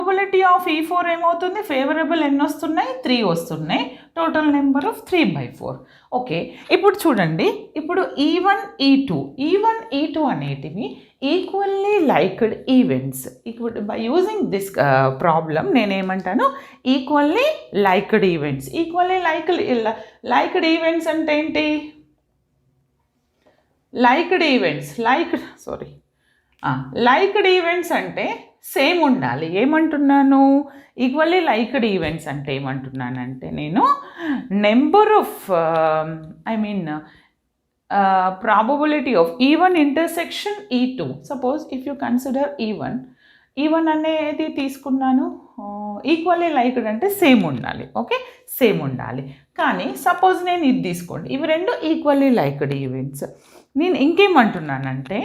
Probability of E4 ఏమవుతుంది, favourable ఎన్ని వస్తున్నాయి, 3 వస్తున్నాయి, టోటల్ నెంబర్ ఆఫ్ 3/4. ఓకే, ఇప్పుడు చూడండి, ఇప్పుడు E1 E2 అనేటివి ఈక్వల్లీ లైక్డ్ ఈవెంట్స్. ఇప్పుడు బై యూజింగ్ దిస్ ప్రాబ్లం నేనేమంటాను, equally liked events. Equally liked events అంటే ఏంటి, లైక్డ్ ఈవెంట్స్ అంటే సేమ్ ఉండాలి. ఏమంటున్నాను, ఈక్వల్లీ లైక్డ్ ఈవెంట్స్ అంటే ఏమంటున్నానంటే నేను number of probability of E1 intersection E2. Suppose if you consider E1 అనేది తీసుకున్నాను, ఈక్వల్లీ లైక్డ్ అంటే సేమ్ ఉండాలి. ఓకే, సేమ్ ఉండాలి. కానీ సపోజ్ నేను ఇది తీసుకోండి, ఇవి రెండు ఈక్వల్లీ లైక్డ్ ఈవెంట్స్. నేను ఇంకేమంటున్నానంటే